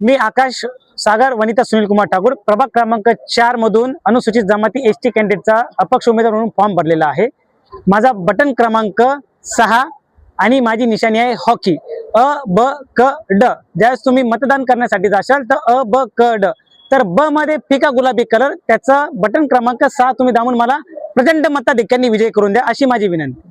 मी आकाश सागर वनिता सुनील कुमार ठाकूर प्रभाग क्रमांक 4 मधून अनुसूचित जमाती एसटी कॅन्डिडेटचा अपक्ष उमेदवार म्हणून फॉर्म भरलेला आहे। माझा बटन क्रमांक 6 आणि माझी निशाणी आहे हॉकी अ ब क ड। ज्यावेळेस तुम्ही मतदान करण्यासाठी जाशाल तर अ ब क ड, तर ब मध्ये फिका गुलाबी कलर, त्याचा बटन क्रमांक 6 तुम्ही दाबून मला प्रचंड मताधिक्याने विजय करून द्या अशी माझी विनंती।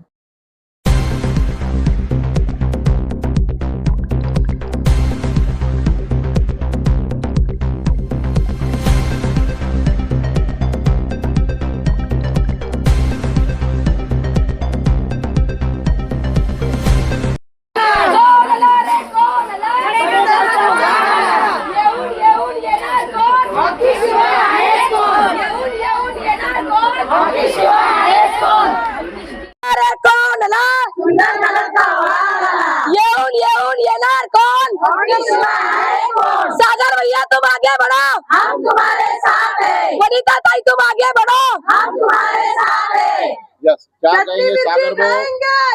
सागर भैया तुम आगे बढ़ो, हम तुम्हारे साथ हैं। वनिता ताई तुम आगे बढ़ो, हम तुम्हारे साथ हैं। यस, क्या कहेंगे सागर भाई?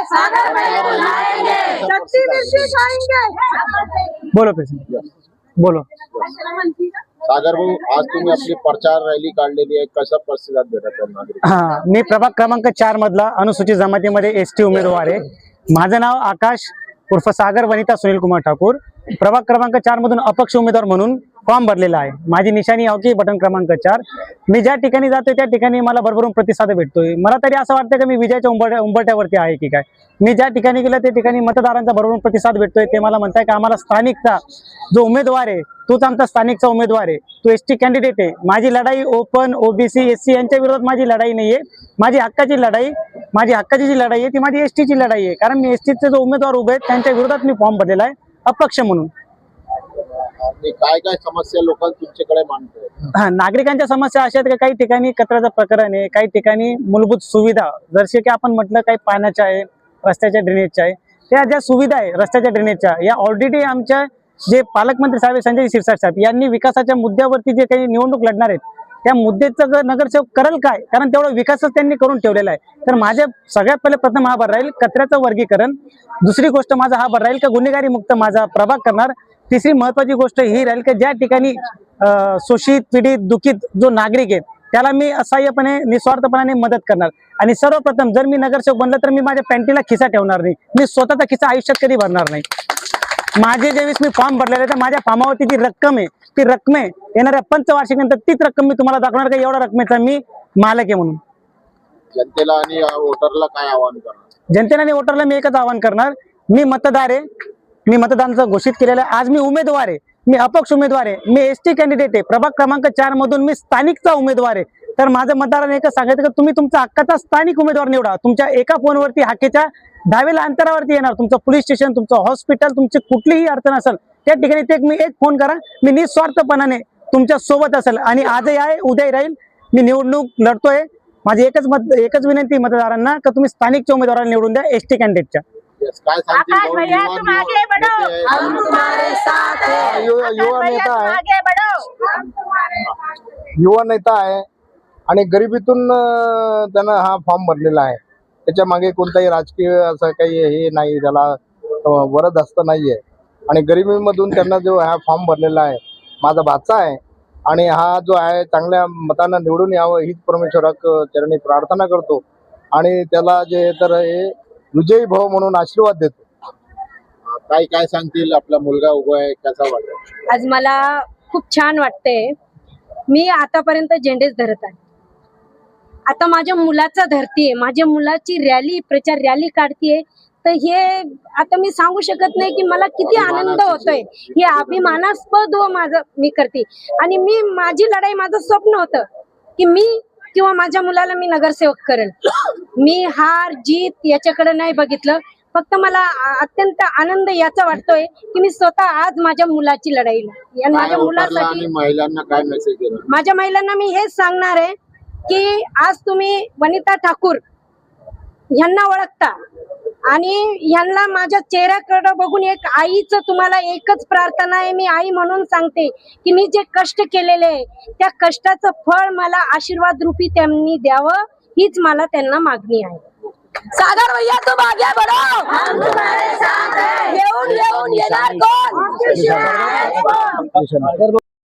सागर भैया बुलाएंगे, शक्ति मिर्ची खाएंगे। बोलो प्रेसिडेंट, बोलो। सागर भाऊ, आज तुम्ही आपली प्रचार रॅली काढलेली आहे, कशा प्रतिसाद भेटत आहे नागरिक? मी प्रभाग क्रमांक 4 मधला अनुसूचित जमातीमध्ये एसटी उमेदवार आहे। माझं नाव आकाश उर्फ सागर वनिता सुनील कुमार ठाकूर, प्रभाग क्रमांक 4 मधून अपक्ष उमेदवार म्हणून फॉर्म भरलेला आहे। माझी निशाणी हॉकी बटन क्रमांक 4। मी ज्या ठिकाणी जातोय त्या ठिकाणी मला भरभरून प्रतिसाद भेटतोय। मला तरी असं वाटतं की मी विजयाच्या उंबरठ्यावरती आहे की काय। मी ज्या ठिकाणी गेलो त्या ठिकाणी मतदारांचा भरभरून प्रतिसाद भेटतोय। ते मला म्हणताय की आम्हाला स्थानिकचा जो उमेदवार आहे तोच आमचा स्थानिकचा उमेदवार आहे, तो एसटी कॅन्डिडेट आहे। माझी लढाई ओपन ओबीसी एससी यांच्या विरोधात माझी लढाई नाहीये। माझी हक्काची जी लढाई आहे ती माझी एसटीची लढाई आहे, कारण मी एसटीचे जो उमेदवार उभे आहेत त्यांच्या विरोधात मी फॉर्म भरलेला आहे अपक्ष म्हणून। काय काय समस्या लोक तुमच्याकडे मांडतात? नागरिकांच्या समस्या अशा आहेत की काही ठिकाणी कचऱ्याचं प्रकरण आहे, काही ठिकाणी मूलभूत सुविधा जसे की आपण म्हटलं काही पाण्याच्या आहे, रस्त्याच्या ड्रेनेजच्या आहे, त्या ज्या सुविधा आहे रस्त्याच्या ड्रेनेजच्या या ऑलरेडी आमच्या जे पालकमंत्री साहेब संजय शिरसाट साहेब यांनी विकासाच्या मुद्द्यावरती जे काही निवडणूक लढणार आहेत त्या मुद्द्याचं नगरसेवक करेल काय, कारण तेवढा विकासच त्यांनी करून ठेवलेला आहे। तर माझे सगळ्यात पहिले प्रथम हा भर राहील कचऱ्याचं वर्गीकरण, दुसरी गोष्ट माझा हा भर राहील का गुन्हेगारी मुक्त माझा प्रभाग करणार, तिसरी महत्वाची गोष्ट ही राहील की ज्या ठिकाणी शोषित पीडित दुखित जो नागरिक आहे त्याला मी असहाय्यपणे निस्वार्थपणाने मदत करणार। आणि सर्वप्रथम जर मी नगरसेवक बनलं तर मी माझ्या पॅन्टीला खिसा ठेवणार नाही, मी स्वतःचा खिसा आयुष्यात कधी भरणार नाही। माझे ज्यावेळेस मी फॉर्म भरलेला तर माझ्या फॉर्मावरती जी रक्कम आहे ती रक्कम येणाऱ्या पंचवार्षिकनंतर तीच रक्कम मी तुम्हाला दाखवणार का एवढ्या रकमेचा मी मालक आहे म्हणून। जनतेला आणि वोटरला काय आवाहन करणार? जनतेला आणि वोटरला मी एकच आवाहन करणार, मी मतदार आहे, मी मतदानाचं घोषित केलेलं आहे। आज मी उमेदवार आहे, मी अपक्ष उमेदवार आहे, मी एसटी कॅन्डिडेट आहे, प्रभाग क्रमांक 4 मधून मी स्थानिकचा उमेदवार आहे। तर माझं मतदारांनी एकच सांगायचं की तुम्ही तुमचा हक्काचा स्थानिक उमेदवार निवडा। तुमच्या एका फोनवरती हाकेच्या 10 वेळा अंतरावरती येणार तुमचं पोलीस स्टेशन, तुमचं हॉस्पिटल, तुमची कुठलीही अडचण असेल त्या ठिकाणी ते एक फोन करा, मी निस्वार्थपणाने तुमच्या सोबत असेल आणि आजही आहे उद्याही राहील। मी निवडणूक लढतोय, माझी एकच विनंती मतदारांना की तुम्ही स्थानिकच्या उमेदवाराला निवडून द्या एसटी कॅन्डिडेटच्या। काय सांगतील आकाश भैया तुम आगे बढ़ो, हम तुम्हारे साथ हैं। युवा नेता आहे, आगे बढ़ो, हम तुम्हारे साथ हैं। युवा नेता आहे आणि गरिबीतून त्यानं हा फॉर्म भरलेला आहे। त्याच्या मागे कोणताही राजकीय असं काही हे नाही, त्याला वरद हस्त नाहीये आणि गरिबीमधून त्यांना जो हा फॉर्म भरलेला आहे माझा भाचा आहे आणि हा जो आहे चांगल्या मतानं निवडून यावं हीच परमेश्वराक चरणी प्रार्थना करतो आणि त्याला जे तर हे विजयी भाव म्हणून आशीर्वाद देतो। काय सांगतील? आपला मुलगा उभा आहे, कसा वाटत? आज मला खूप छान वाटते। मी आतापर्यंत झेंडेच धरत आहे, आता माझ्या मुलाचा धरतीये, माझ्या मुलाची प्रचार रॅली काढतीये। तर हे आता मी सांगू शकत नाही की मला किती आनंद होतोय, हे अभिमानास्पद माझं मी करते। आणि माझी लढाई, माझं स्वप्न होतं की मी किंवा माझ्या मुलाला मी नगरसेवक करेल। मी हार जीत याच्याकडे नाही बघितलं, फक्त मला अत्यंत आनंद याचा वाटतोय की मी स्वतः आज माझ्या मुलाची लढाईला आणि माझ्या मुलासाठी महिलांना काय मेसेज देणार? माझ्या महिलांना मी हेच सांगणार आहे की आज तुम्ही वनिता ठाकूर यांना ओळखता आणि यांना माझ्या चेहऱ्याकडे बघून एक आईचं तुम्हाला एकच प्रार्थना आहे, मी आई म्हणून सांगते की मी जे कष्ट केलेले आहे त्या कष्टाचं फळ मला आशीर्वाद रूपी त्यांनी द्यावं, हीच मला त्यांना मागणी आहे। सागर भैया तुम आगे बढ़ो, हम तुम्हारे साथ हैं। येऊन देणार कोण?